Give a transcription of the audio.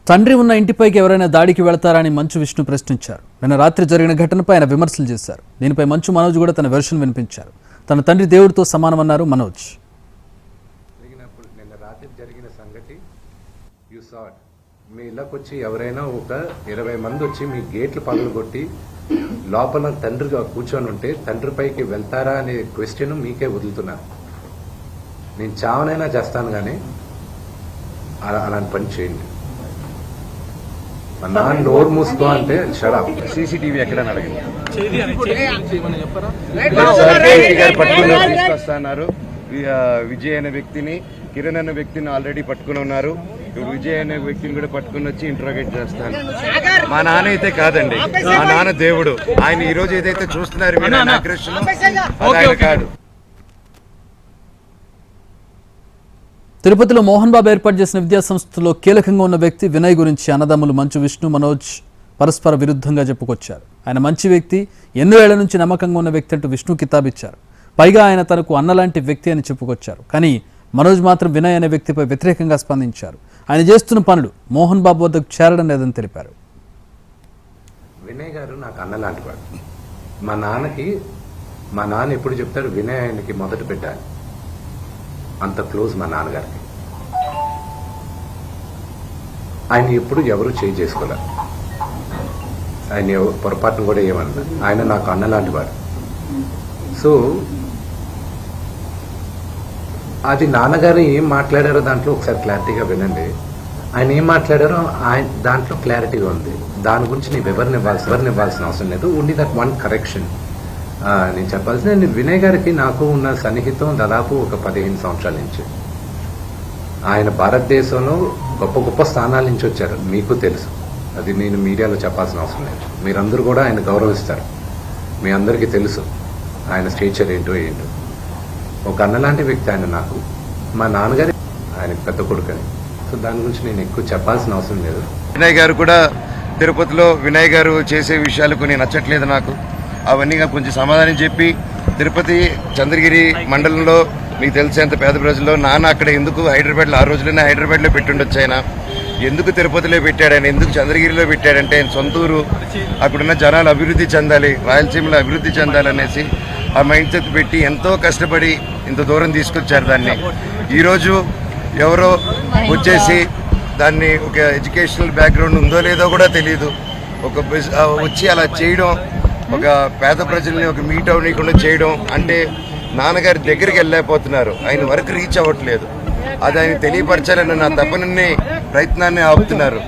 తండ్రి ఉన్న ఇంటిపైకి ఎవరైనా దాడికి వెళతారని మంచు విష్ణు ప్రశ్నించారు. నిన్న రాత్రి జరిగిన ఘటనపై ఆయన విమర్శలు చేశారు. దీనిపై మంచు మనోజ్ కూడా తన వెర్షన్ వినిపించారు. తన తండ్రి దేవుడితో సమానమన్నారు మనోజ్. నిన్న రాత్రి జరిగిన సంగతి యు సా ఇట్. మీ ఇళ్ళకి వచ్చి ఎవరైనా ఒక 20 మంది వచ్చి మీ గేట్లు పగలగొట్టి లోపల తండ్రిగా కూర్చొని ఉంటే తండ్రి పైకి వెళ్తారా అనే క్వశ్చన్ మీకే వదులుతున్నారు. నేను చావనైనా చేస్తాను కానీ అలాంటి పని చేయండి. నా నోరు మూసుకో అంటే షడప్. సీసీటీవీ ఎక్కడని అడిగింది తీసుకొస్తున్నారు. విజయ్ అనే వ్యక్తిని, కిరణ్ అనే వ్యక్తిని ఆల్రెడీ పట్టుకుని ఉన్నారు. ఇప్పుడు విజయ్ అనే వ్యక్తిని కూడా పట్టుకుని వచ్చి ఇంట్రోగేట్ చేస్తాను. మా నాన్న అయితే కాదండి, మా నాన్న దేవుడు. ఆయన ఈ రోజు ఏదైతే చూస్తున్నారు మీరు అగ్రెషన్, అది ఆయన కాదు. తిరుపతిలో మోహన్ బాబు ఏర్పాటు చేసిన విద్యా సంస్థలో కీలకంగా ఉన్న వ్యక్తి వినయ్ గురించి అన్నదమ్ములు మంచు విష్ణు, మనోజ్ పరస్పర విరుద్ధంగా చెప్పుకొచ్చారు. ఆయన మంచి వ్యక్తి, ఎన్నో ఏళ్ల నుంచి నమ్మకంగా ఉన్న వ్యక్తి అంటూ విష్ణు కితాబిచ్చారు. పైగా ఆయన తనకు అన్నలాంటి వ్యక్తి అని చెప్పుకొచ్చారు. కానీ మనోజ్ మాత్రం వినయ్ అనే వ్యక్తిపై వ్యతిరేకంగా స్పందించారు. ఆయన చేస్తున్న పనులు మోహన్ బాబు వద్దకు చేరడం లేదని తెలిపారు. వినయ్ గారు నాకు అన్నలాంటి వాడు. మా నాన్న ఎప్పుడు చెప్తాడు వినయ్ ఆయనకి మొదట పెట్టాలి. అంత క్లోజ్ మా నాన్నగారికి. ఆయన ఎప్పుడు ఎవరు చేసుకోలేరు. ఆయన పొరపాటును కూడా ఏమన్నా. ఆయన నాకు అన్నలాంటి వాడు. సో అది నాన్నగారు ఏం మాట్లాడారో దాంట్లో ఒకసారి క్లారిటీగా వినండి. ఆయన ఏం మాట్లాడారో ఆయన దాంట్లో క్లారిటీగా ఉంది. దాని గురించి నేను ఎవరిని ఇవ్వాల్సిన అవసరం లేదు. ఓన్లీ దట్ వన్ కరెక్షన్ నేను చెప్పాల్సింది. వినయ్ గారికి నాకు ఉన్న సన్నిహితం దాదాపు ఒక 15 సంవత్సరాల నుంచి. ఆయన భారతదేశంలో గొప్ప గొప్ప స్థానాల నుంచి వచ్చారు. మీకు తెలుసు, అది నేను మీడియాలో చెప్పాల్సిన అవసరం లేదు. మీరందరూ కూడా ఆయన గౌరవిస్తారు. మీ అందరికీ తెలుసు ఆయన స్టేచర్ ఏంటో. ఒక అన్నలాంటి వ్యక్తి ఆయన నాకు. మా నాన్నగారి ఆయన పెద్ద కొడుకని. సో దాని గురించి నేను ఎక్కువ చెప్పాల్సిన అవసరం లేదు. వినయ్ గారు కూడా తిరుపతిలో వినయ్ గారు చేసే విషయాలు కొన్ని నచ్చట్లేదు నాకు. అవన్నీ కొంచెం సమాధానం చెప్పి, తిరుపతి చంద్రగిరి మండలంలో మీకు తెలిసేంత పేద ప్రజల్లో నాన్న అక్కడ ఎందుకు హైదరాబాద్లో, ఆ రోజులోనే హైదరాబాద్లో పెట్టుండొచ్చు. ఆయన ఎందుకు తిరుపతిలో పెట్టాడు, ఆయన ఎందుకు చంద్రగిరిలో పెట్టాడంటే ఆయన సొంతూరు, అక్కడున్న జనాలు అభివృద్ధి చెందాలి, రాయలసీమలో అభివృద్ధి చెందాలనేసి ఆ మైండ్ సెట్ పెట్టి ఎంతో కష్టపడి ఇంత దూరం తీసుకొచ్చారు. దాన్ని ఈరోజు ఎవరో వచ్చేసి దాన్ని ఒక ఎడ్యుకేషనల్ బ్యాక్గ్రౌండ్ ఉందో లేదో కూడా తెలియదు, వచ్చి అలా చేయడం, ఒక పేద ప్రజల్ని ఒక మీట్ అవ్వకుండా చేయడం అంటే నాన్నగారి దగ్గరికి వెళ్ళలేకపోతున్నారు. ఆయన వరకు రీచ్ అవ్వట్లేదు. అది ఆయన తెలియపరచాలని నా తప్పనన్ని ప్రయత్నాన్ని ఆపుతున్నారు.